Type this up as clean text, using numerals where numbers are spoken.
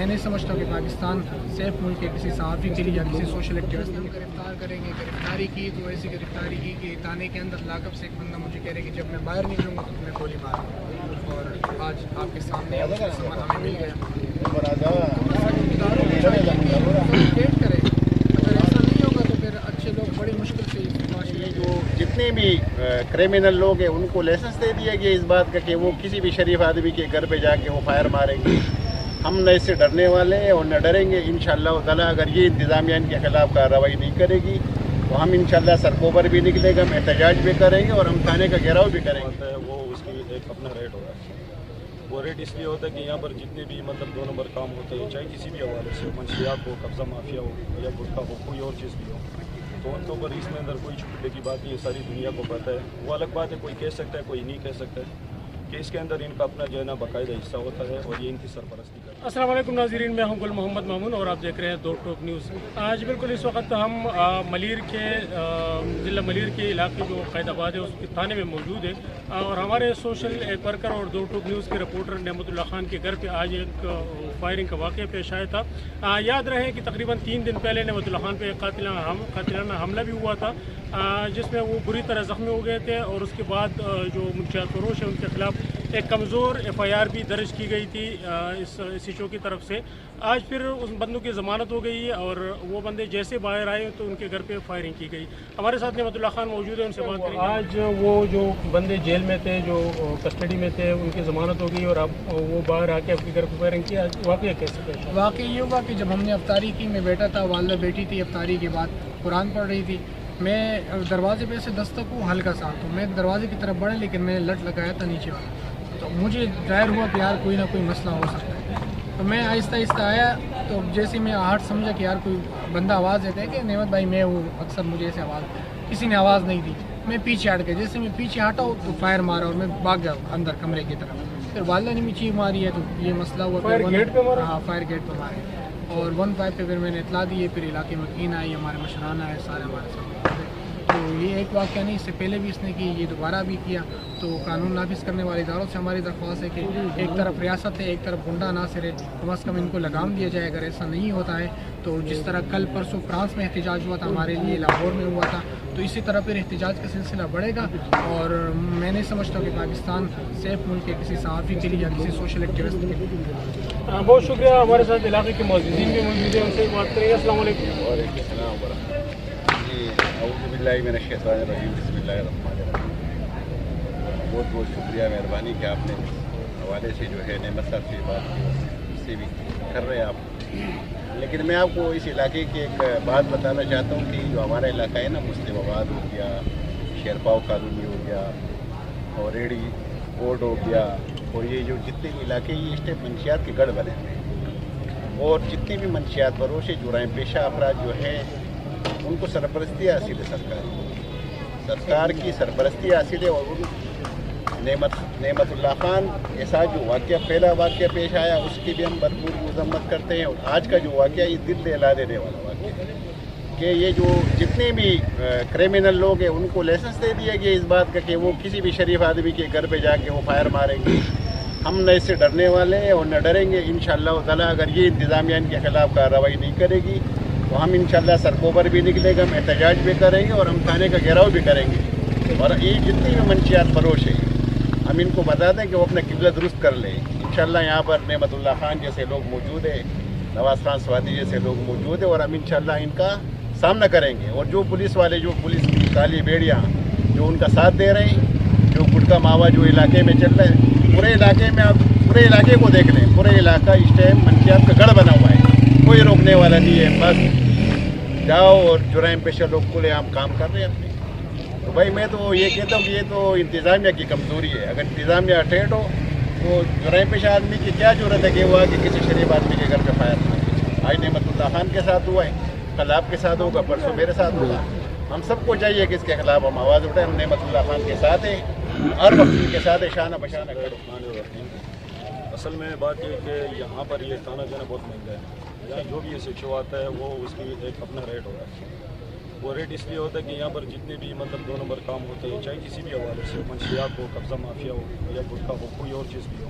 نہیں سمجھتا کہ پاکستان سیف ملک ہے کسی صحافی کے لیے یا کسی سوشل ایکٹیوسٹ کو گرفتار کریں گے. گرفتاری کی تو ایسی گرفتاری کی کہ تانے کے اندر لاک اپ سے ایک بندہ مجھے کہہ رہے کہ جب میں باہر نکلوں گا تو تمہیں گولی ماروں. اور آج آپ کے سامنے ہمیں مل گیا. کرے اگر ایسا نہیں ہوگا تو پھر اچھے لوگ بڑی مشکل سے جو جتنے بھی کرمنل لوگ ہیں ان کو لائسنس دے دیا گیا اس بات کا کہ وہ کسی بھی شریف آدمی کے گھر پہ جا کے وہ فائر ماریں گے. ہم نہ اس سے ڈرنے والے ہیں اور نہ ڈریں گے انشاءاللہ تعالی. اگر یہ انتظامیہ ان کے خلاف کارروائی نہیں کرے گی تو ہم انشاءاللہ سڑکوں پر بھی نکلے گا, ہم احتجاج بھی کریں گے اور ہم تھانے کا گھیراؤ بھی کریں گے. وہ اس کی ایک اپنا ریٹ ہوگا. وہ ریٹ اس لیے ہوتا ہے کہ یہاں پر جتنے بھی مطلب 2 نمبر کام ہوتے ہیں, چاہے کسی بھی حوالے سے منشیات ہو, قبضہ مافیا ہو یا گٹکا ہو, کوئی اور چیز بھی ہو, تو ان کے اوپر اس میں اندر کوئی چھپنے کی بات نہیں ہے. ساری دنیا کو پتہ ہے. وہ الگ بات ہے کوئی کہہ سکتا ہے کوئی نہیں کہہ سکتا ہے کہ اس کے اندر ان کا اپنا جو ہے نا باقاعدہ حصہ ہوتا ہے اور یہ ان کی سرپرستی کرتا ہے. السلام علیکم ناظرین, میں ہوں گل محمد مامون اور آپ دیکھ رہے ہیں دو ٹوک نیوز. آج بالکل اس وقت ہم ملیر کے ضلع ملیر کے علاقے جو قائد آباد ہے اس کے تھانے میں موجود ہے اور ہمارے سوشل ایک ورکر اور دو ٹوک نیوز کے رپورٹر نعمت اللہ خان کے گھر پہ آج ایک فائرنگ کا واقعہ پیش آیا تھا. یاد رہے کہ تقریباً 3 دن پہلے نعمت اللہ خان پہ قاتلانہ حملہ بھی ہوا تھا جس میں وہ بری طرح زخمی ہو گئے تھے اور اس کے بعد جو منشیات فروش ہے ان کے خلاف ایک کمزور FIR بھی درج کی گئی تھی اس SHO کی طرف سے. آج پھر اس بندوں کی ضمانت ہو گئی اور وہ بندے جیسے باہر آئے تو ان کے گھر پہ فائرنگ کی گئی. ہمارے ساتھ نعمت اللہ خان موجود ہے, ان سے بات کریں. آج وہ جو بندے جیل میں تھے, جو کسٹڈی میں تھے, ان کی ضمانت ہو گئی اور اب وہ باہر آ کے آپ کے گھر پہ فائرنگ کیا. واقعہ کیسے پیش ہوا؟ واقعی یہ ہوا کہ جب ہم نے افطاری کی, میں بیٹا تھا, والدہ بیٹی تھی, افطاری کے بعد قرآن پڑھ رہی تھی. میں دروازے پہ سے دستک ہوں ہلکا سا, تو میں دروازے کی طرف بڑھا لیکن میں لٹ لگایا تھا نیچے والا, تو مجھے ظاہر ہوا کہ یار کوئی نہ کوئی مسئلہ ہو سکتا ہے. تو میں آہستہ آہستہ آیا, تو جیسے میں آہٹ سمجھا کہ یار کوئی بندہ آواز دیتا ہے کہ نعمت بھائی میں ہوں, اکثر مجھے ایسے آواز, کسی نے آواز نہیں دی. میں پیچھے ہٹ گیا, جیسے میں پیچھے ہٹا ہوں تو فائر مارا اور میں بھاگ گیا اندر کمرے کی طرف. پھر والدہ نے بھی چیخ ماری ہے تو یہ مسئلہ ہوا. فائر گیٹ پہ مارا؟ ہاں, فائر گیٹ پہ مارے اور 1-5 پہ پھر میں نے اطلاع دی ہے. پھر علاقے میں وکیل آئی, ہمارے مشران آئے, سارے ہمارے ساتھ. تو یہ ایک واقعہ نہیں, اس سے پہلے بھی اس نے کی, یہ دوبارہ بھی کیا. تو قانون نافذ کرنے والے اداروں سے ہماری درخواست ہے کہ ایک طرف ریاست ہے, ایک طرف گنڈا ناصر ہے, کم از کم ان کو لگام دیا جائے. اگر ایسا نہیں ہوتا ہے تو جس طرح کل پرسوں فرانس میں احتجاج ہوا تھا, ہمارے لیے لاہور میں ہوا تھا, تو اسی طرح پھر احتجاج کا سلسلہ بڑھے گا. اور میں نہیں سمجھتا کہ پاکستان سیف ملک ہے کسی صحافی کے لیے یا کسی سوشل ایکٹیوسٹ کے لیے. بہت شکریہ. ہمارے ساتھ علاقے کے معززین بھی موجود ہیں, ان سے بات کریں گے. السلام علیکم. وعلیکم السلام ورحمۃ اللہ. اعوذ باللہ من الشیطان الرجیم, بسم اللہ الرحمن الرحیم. بہت بہت شکریہ, مہربانی کہ آپ نے حوالے سے جو ہے نعمت صاحب سے بات کی, اس سے بھی کر رہے ہیں آپ. لیکن میں آپ کو اس علاقے کی ایک بات بتانا چاہتا ہوں کہ جو ہمارا علاقہ ہے نا, مسلم آباد ہو گیا, شیرپاؤ کالونی ہو گیا اور ریڈی کوٹ ہو گیا, اور یہ جو جتنے بھی علاقے یہ اس ٹائم منشیات کے گڑھ بنے ہوئے ہیں. اور جتنے بھی منشیات فروش جرائم پیشہ افراد جو ہیں ان کو سرپرستی حاصل ہے, سرکار کی سرپرستی حاصل ہے. اور نعمت اللہ خان کے ساتھ جو واقعہ پہلا واقعہ پیش آیا اس کی بھی ہم بھرپور مذمت کرتے ہیں. اور آج کا جو واقعہ یہ دل دہلا دینے والا واقعہ ہے کہ یہ جو جتنے بھی کرمنل لوگ ہیں ان کو لائسنس دے دیا گیا اس بات کا کہ وہ کسی بھی شریف آدمی کے گھر پہ جا کے وہ فائر ماریں گے. ہم نہ اس سے ڈرنے والے ہیں اور نہ ڈریں گے انشاءاللہ تعالی. اگر یہ انتظامیہ ان کے خلاف کارروائی نہیں کرے گی تو ہم انشاءاللہ سڑکوں پر بھی نکلے گا, ہم احتجاج بھی کریں گے اور ہم تھانے کا گھیراؤ بھی کریں گے. اور یہ جتنی بھی منشیات فروش ہیں ہم ان کو بتا دیں کہ وہ اپنا قبلہ درست کر لیں. انشاءاللہ یہاں پر نعمت اللہ خان جیسے لوگ موجود ہیں, نواز خان سوادی جیسے لوگ موجود ہیں, اور ہم انشاءاللہ ان کا سامنا کریں گے. اور جو پولیس والے, جو پولیس کی کالی بیڑیاں جو ان کا ساتھ دے رہے ہیں, جو گٹکا ماوا جو علاقے میں چل رہا ہے, پورے علاقے میں آپ پورے علاقے کو دیکھ لیں, پورے علاقہ اس ٹائم منشیات کا گڑھ بنا ہوا ہے, کوئی روکنے والا نہیں ہے. بس جاؤ اور جرائم پیشہ لوگ کھلے عام کام کر رہے ہیں اپنے. تو بھائی میں تو یہ کہتا ہوں کہ یہ تو انتظامیہ کی کمزوری ہے. اگر انتظامیہ اٹیٹ ہو تو جرائم پیشہ آدمی کی کیا ضرورت ہے کہ وہ آگے کسی شریف آدمی کے گھر پہ فائر مارے. آج نعمت اللہ خان کے ساتھ ہوا ہے, کل آپ کے ساتھ ہوگا, پرسوں میرے ساتھ ہوگا. ہم سب کو چاہیے کہ اس کے خلاف ہم آواز اٹھائیں. ہم نعمت اللہ خان کے ساتھ ہیں, ہر وقت ان کے ساتھ شانہ بشانہ کھڑے. اصل میں بات یہ کہ یہاں پر یہ کھانا جو ہے بہت مہنگا ہے. یہاں جو بھی یہ SHO آتا ہے وہ اس کی ایک اپنا ریٹ ہوگا. وہ ریٹ اس لیے ہوتا ہے کہ یہاں پر جتنے بھی مطلب 2 نمبر کام ہوتے ہیں, چاہے کسی بھی حوالے سے منشیات ہو, قبضہ مافیا ہو یا گٹکا ہو, کوئی اور چیز بھی ہو,